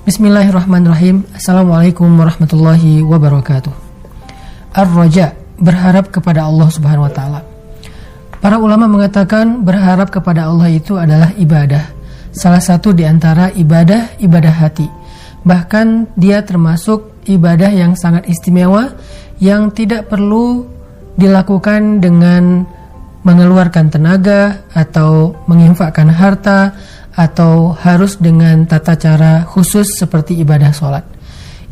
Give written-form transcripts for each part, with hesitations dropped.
Bismillahirrahmanirrahim. Assalamualaikum warahmatullahi wabarakatuh. Ar-raja, berharap kepada Allah Subhanahu wa taala. Para ulama mengatakan berharap kepada Allah itu adalah ibadah. Salah satu di antara ibadah hati. Bahkan dia termasuk ibadah yang sangat istimewa yang tidak perlu dilakukan dengan mengeluarkan tenaga atau menginfakkan harta atau harus dengan tata cara khusus seperti ibadah sholat.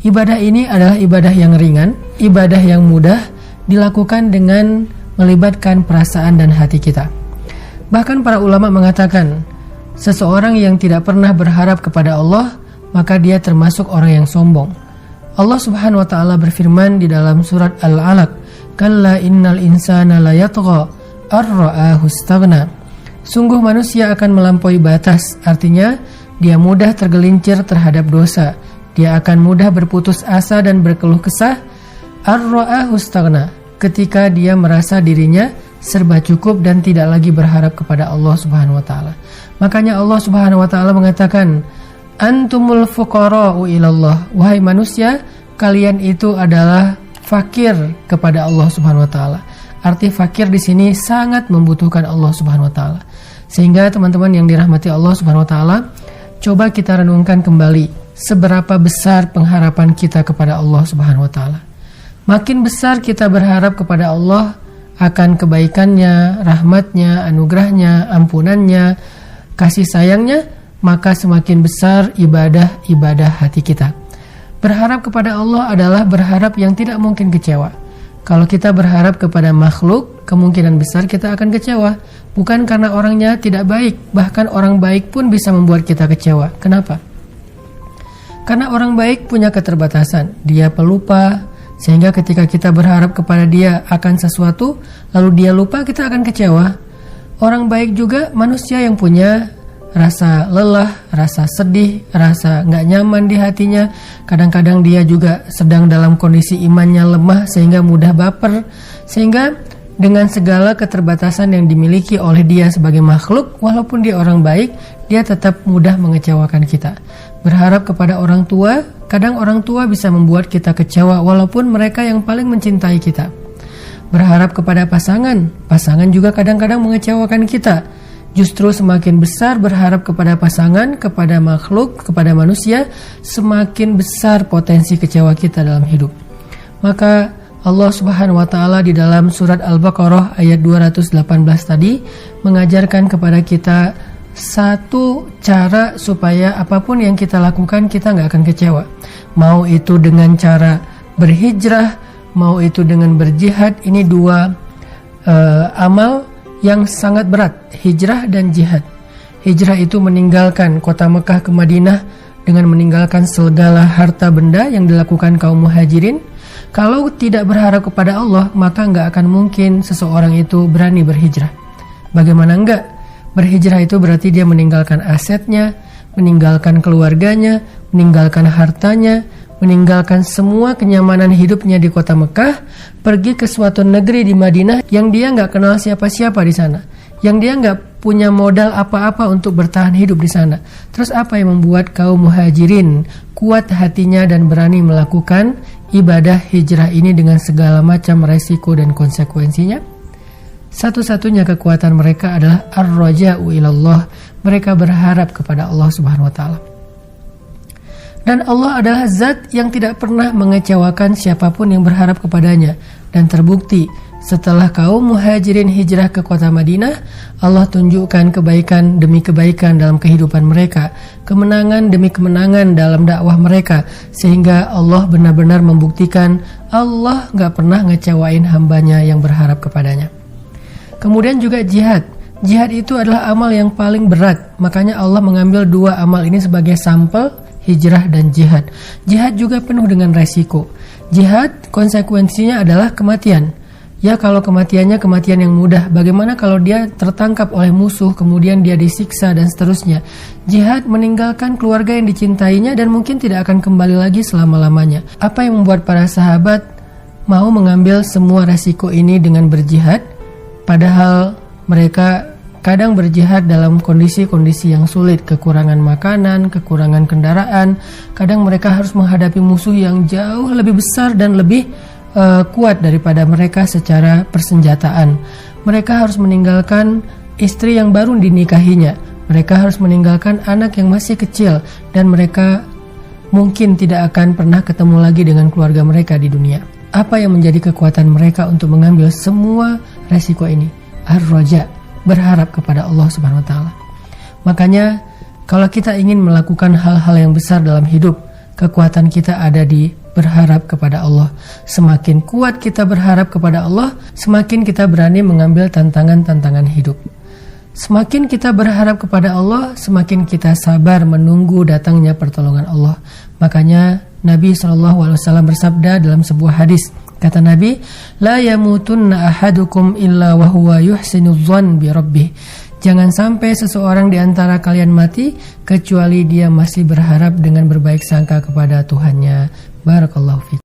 Ibadah ini adalah ibadah yang ringan, ibadah yang mudah dilakukan dengan melibatkan perasaan dan hati kita. Bahkan para ulama mengatakan, seseorang yang tidak pernah berharap kepada Allah, maka dia termasuk orang yang sombong. Allah Subhanahu wa taala berfirman di dalam surat Al-Alaq, "Kalla innal insana la yatgha ar-ra'ahu istaghna." Sungguh manusia akan melampaui batas, artinya dia mudah tergelincir terhadap dosa. Dia akan mudah berputus asa dan berkeluh kesah. Ar-ra'ahu istaghna, ketika dia merasa dirinya serba cukup dan tidak lagi berharap kepada Allah Subhanahu wa taala. Makanya Allah Subhanahu wa taala mengatakan, "Antumul fuqara'u ilallah." Wahai manusia, kalian itu adalah fakir kepada Allah Subhanahu wa taala. Arti fakir di sini sangat membutuhkan Allah Subhanahu wa taala. Sehingga teman-teman yang dirahmati Allah Subhanahu wa taala, coba kita renungkan kembali seberapa besar pengharapan kita kepada Allah Subhanahu wa taala. Makin besar kita berharap kepada Allah akan kebaikannya, rahmatnya, anugerahnya, ampunannya, kasih sayangnya, maka semakin besar ibadah hati kita. Berharap kepada Allah adalah berharap yang tidak mungkin kecewa. Kalau kita berharap kepada makhluk, kemungkinan besar kita akan kecewa. Bukan karena orangnya tidak baik, bahkan orang baik pun bisa membuat kita kecewa. Kenapa? Karena orang baik punya keterbatasan. Dia pelupa, sehingga ketika kita berharap kepada dia akan sesuatu, lalu dia lupa, kita akan kecewa. Orang baik juga manusia yang punya rasa lelah, rasa sedih, rasa gak nyaman di hatinya. Kadang-kadang dia juga sedang dalam kondisi imannya lemah sehingga mudah baper. Sehingga dengan segala keterbatasan yang dimiliki oleh dia sebagai makhluk, walaupun dia orang baik, dia tetap mudah mengecewakan kita. Berharap kepada orang tua, kadang orang tua bisa membuat kita kecewa walaupun mereka yang paling mencintai kita. Berharap kepada pasangan juga kadang-kadang mengecewakan kita. Justru semakin besar berharap kepada pasangan, kepada makhluk, kepada manusia, semakin besar potensi kecewa kita dalam hidup. Maka Allah Subhanahu wa taala di dalam surat Al-Baqarah ayat 218 tadi mengajarkan kepada kita satu cara supaya apapun yang kita lakukan kita gak akan kecewa. Mau itu dengan cara berhijrah, mau itu dengan berjihad. Ini dua amal yang sangat berat, hijrah dan jihad. Hijrah itu meninggalkan kota Mekah ke Madinah dengan meninggalkan segala harta benda yang dilakukan kaum muhajirin. Kalau tidak berharap kepada Allah, maka nggak akan mungkin seseorang itu berani berhijrah. Bagaimana enggak? Berhijrah itu berarti dia meninggalkan asetnya, meninggalkan keluarganya, meninggalkan hartanya, meninggalkan semua kenyamanan hidupnya di kota Mekah, pergi ke suatu negeri di Madinah yang dia nggak kenal siapa-siapa di sana, yang dia nggak punya modal apa-apa untuk bertahan hidup di sana. Terus apa yang membuat kaum muhajirin kuat hatinya dan berani melakukan ibadah hijrah ini dengan segala macam resiko dan konsekuensinya? Satu-satunya kekuatan mereka adalah ar-raja'u ilallah. Mereka berharap kepada Allah Subhanahu wa taala. Dan Allah adalah zat yang tidak pernah mengecewakan siapapun yang berharap kepadanya. Dan terbukti setelah kaum muhajirin hijrah ke kota Madinah, Allah tunjukkan kebaikan demi kebaikan dalam kehidupan mereka, kemenangan demi kemenangan dalam dakwah mereka, sehingga Allah benar-benar membuktikan Allah gak pernah ngecewain hambanya yang berharap kepadanya. Kemudian juga jihad. Jihad itu adalah amal yang paling berat. Makanya Allah mengambil dua amal ini sebagai sampel, hijrah dan jihad. Jihad juga penuh dengan resiko. Jihad konsekuensinya adalah kematian. Ya, kalau kematiannya kematian yang mudah, bagaimana kalau dia tertangkap oleh musuh, kemudian dia disiksa dan seterusnya. Jihad meninggalkan keluarga yang dicintainya dan mungkin tidak akan kembali lagi selama-lamanya. Apa yang membuat para sahabat mau mengambil semua resiko ini dengan berjihad? Padahal mereka kadang berjihad dalam kondisi-kondisi yang sulit, kekurangan makanan, kekurangan kendaraan. Kadang mereka harus menghadapi musuh yang jauh lebih besar dan lebih kuat daripada mereka secara persenjataan. Mereka harus meninggalkan istri yang baru dinikahinya. Mereka harus meninggalkan anak yang masih kecil, dan mereka mungkin tidak akan pernah ketemu lagi dengan keluarga mereka di dunia. Apa yang menjadi kekuatan mereka untuk mengambil semua resiko ini? Ar-Raja, berharap kepada Allah Subhanahu wa taala. Makanya kalau kita ingin melakukan hal-hal yang besar dalam hidup, kekuatan kita ada di berharap kepada Allah. Semakin kuat kita berharap kepada Allah, semakin kita berani mengambil tantangan-tantangan hidup. Semakin kita berharap kepada Allah, semakin kita sabar menunggu datangnya pertolongan Allah. Makanya Nabi SAW bersabda dalam sebuah hadis, kata Nabi, "La yamutunna ahadukum illa wa huwa yuhsinu dzan bi rabbih." Jangan sampai seseorang di antara kalian mati kecuali dia masih berharap dengan berbaik sangka kepada Tuhannya. Barakallahu fiik.